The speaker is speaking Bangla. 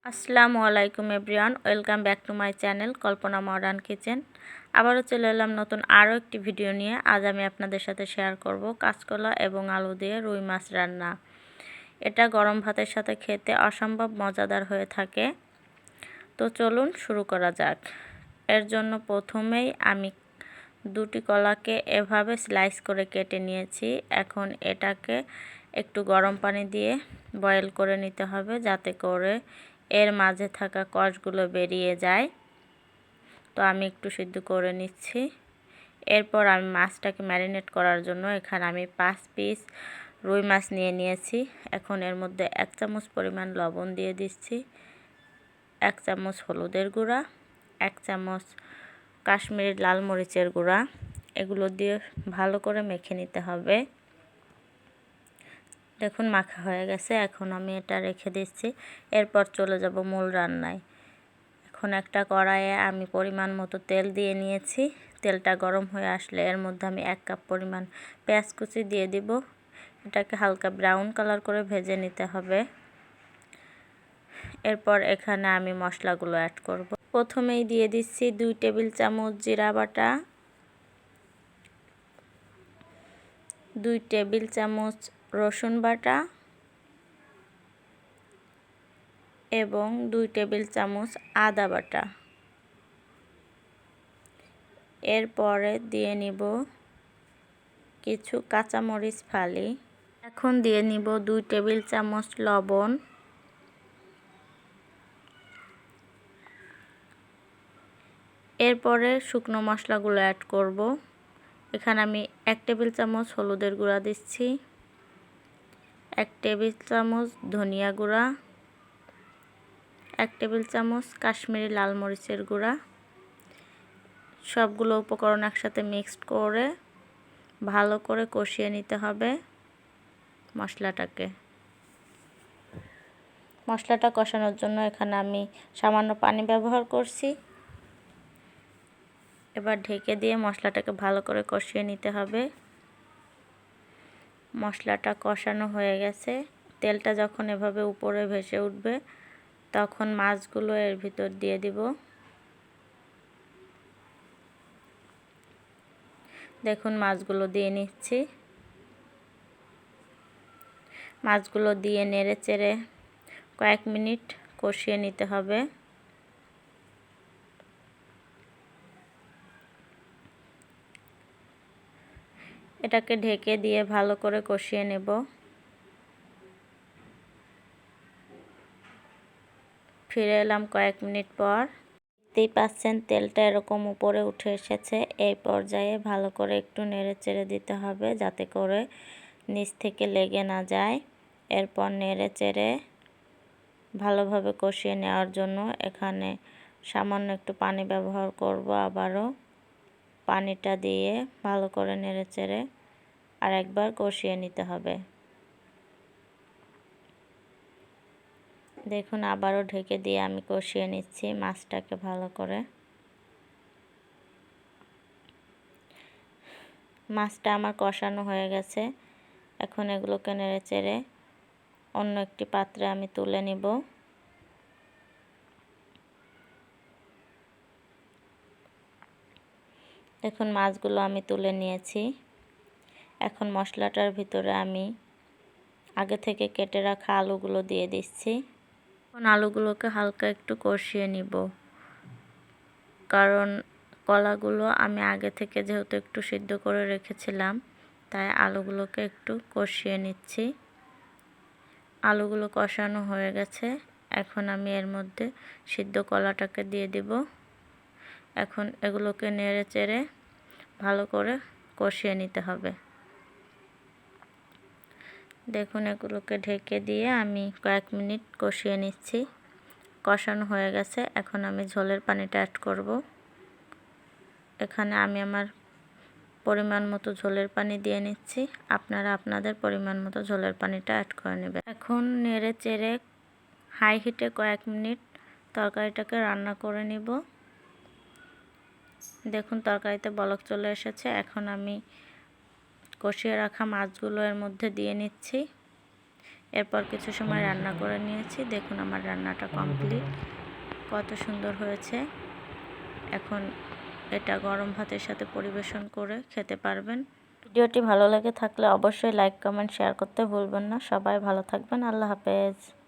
আসসালামু আলাইকুম everyone, welcome back to my channel Kalpana modern kitchen. আবারও চলে এলাম নতুন আরও একটি ভিডিও নিয়ে। আজ আমি আপনাদের সাথে শেয়ার করব কাঁচকলা এবং আলু দিয়ে রুই মাছ রান্না। এটা গরম ভাতের সাথে খেতে অসম্ভব মজাদার হয়ে থাকে। তো চলুন শুরু করা যাক। এর জন্য প্রথমেই আমি দুটি কলাকে এভাবে স্লাইস করে কেটে নিয়েছি। এখন এটাকে একটু গরম পানি দিয়ে বয়েল করে নিতে হবে, যাতে করে এর মাঝে থাকা কষগুলো বেরিয়ে যায়। তো আমি একটু সিদ্ধ করে নিচ্ছি। এরপর আমি মাছটাকে ম্যারিনেট করার জন্য এখানে আমি 5 পিস রুই মাছ নিয়েছি। এখন এর মধ্যে 1 চামচ পরিমাণ লবণ দিয়ে দিচ্ছি, 1 চামচ হলুদের গুঁড়া, 1 চামচ কাশ্মীরি লাল মরিচের গুঁড়া। এগুলো দিয়ে ভালো করে মেখে নিতে হবে। দেখুন মাখা হয়ে গেছে। এখন আমি এটা রেখে দিচ্ছি। এরপর চলে যাব মূল রান্নায়। এখন একটা কড়াইয়ে আমি পরিমাণ মতো তেল দিয়ে নিয়েছি। তেলটা গরম হয়ে আসলে এর মধ্যে আমি 1 কাপ পরিমাণ পেঁয়াজ কুচি দিয়ে দিব। এটাকে হালকা ব্রাউন কালার করে ভেজে নিতে হবে। এরপর এখানে আমি মশলাগুলো অ্যাড করব। প্রথমেই দিয়ে দিচ্ছি 2 টেবিল চামচ জিরা বাটা, 2 টেবিল চামচ রসুন বাটা এবং 2 টেবিল চামচ আদা বাটা। এরপরে দিয়ে নিব কিছু কাঁচামরিচ ফালি। এখন দিয়ে নিব 2 টেবিল চামচ লবণ, এরপরে শুকনো মশলাগুলো অ্যাড করব। এখানে আমি 1 টেবিল চামচ হলুদের গুঁড়া দিচ্ছি, 1 টেবিল চামচ ধনিয়া গুঁড়া, 1 টেবিল চামচ কাশ্মীরি লাল মরিচের গুঁড়া। সবগুলো উপকরণ একসাথে মিক্সড করে ভালো করে কষিয়ে নিতে হবে মশলাটাকে। মশলাটা কষানোর জন্য এখানে আমি সামান্য পানি ব্যবহার করছি। এবার ঢেকে দিয়ে মশলাটাকে ভালো করে কষিয়ে নিতে হবে। মশলাটা কষানো হয়ে গেছে। তেলটা যখন এভাবে উপরে ভেসে উঠবে তখন মাছগুলো এর ভিতর দিয়ে দিব। দেখুন মাছগুলো দিয়ে নিচ্ছি। মাছগুলো দিয়ে নেড়ে চেড়ে কয়েক মিনিট কষিয়ে নিতে হবে। এটাকে ঢেকে দিয়ে ভালো করে কষিয়ে নেব। ফিরে এলাম কয়েক মিনিট পর। দেখতেই পাচ্ছেন তেলটা এরকম উপরে উঠে এসেছে। এই পর্যায়ে ভালো করে একটু নেড়ে চেড়ে দিতে হবে, যাতে করে নিচ থেকে লেগে না যায়। এরপর নেড়ে চেড়ে ভালোভাবে কষিয়ে নেওয়ার জন্য এখানে সামান্য একটু পানি ব্যবহার করব। আবারও পানিটা দিয়ে ভালো করে নেড়ে চেড়ে আর একবার কষিয়ে নিতে হবে। দেখুন আবারও ঢেকে দিয়ে আমি কষিয়ে নিচ্ছি মাছটাকে ভালো করে। মাছটা আমার কষানো হয়ে গেছে। এখন এগুলোকে নেড়ে চেড়ে অন্য একটি পাত্রে আমি তুলে নিব। দেখুন মাছগুলো আমি তুলে নিয়েছি। এখন মশলাটার ভিতরে আমি আগে থেকে কেটে রাখা আলুগুলো দিয়ে দিচ্ছি। এখন আলুগুলোকে হালকা একটু কষিয়ে নিব, কারণ কলাগুলো আমি আগে থেকে যেহেতু একটু সিদ্ধ করে রেখেছিলাম, তাই আলুগুলোকে একটু কষিয়ে নিচ্ছি। আলুগুলো কষানো হয়ে গেছে। এখন আমি এর মধ্যে সিদ্ধ কলাটাকে দিয়ে দিব। এখন এগুলোকে নেড়ে চেড়ে ভালো করে কষিয়ে নিতে হবে। দেখুন এগুলোকে ঢেকে দিয়ে আমি কয়েক মিনিট কষিয়ে নিচ্ছি। কষানো হয়ে গেছে। এখন আমি ঝোলের পানিটা অ্যাড করব। এখানে আমি আমার পরিমাণ মতো ঝোলের পানি দিয়ে নিচ্ছি। আপনারা আপনাদের পরিমাণ মতো ঝোলের পানিটা অ্যাড করে নেবেন। এখন নেড়ে চেড়ে হাই হিটে কয়েক মিনিট তরকারিটাকে রান্না করে নিব। দেখুন তরকারিতে বলক চলে এসেছে। এখন আমি কষিয়ে রাখা মাছগুলো এর মধ্যে দিয়ে নিচ্ছি। এরপর কিছু সময় রান্না করে নিয়েছি। দেখুন আমার রান্নাটা কমপ্লিট, কত সুন্দর হয়েছে। এখন এটা গরম ভাতের সাথে পরিবেশন করে খেতে পারবেন। ভিডিওটি ভালো লেগে থাকলে অবশ্যই লাইক, কমেন্ট, শেয়ার করতে ভুলবেন না। সবাই ভালো থাকবেন। আল্লাহ হাফেজ।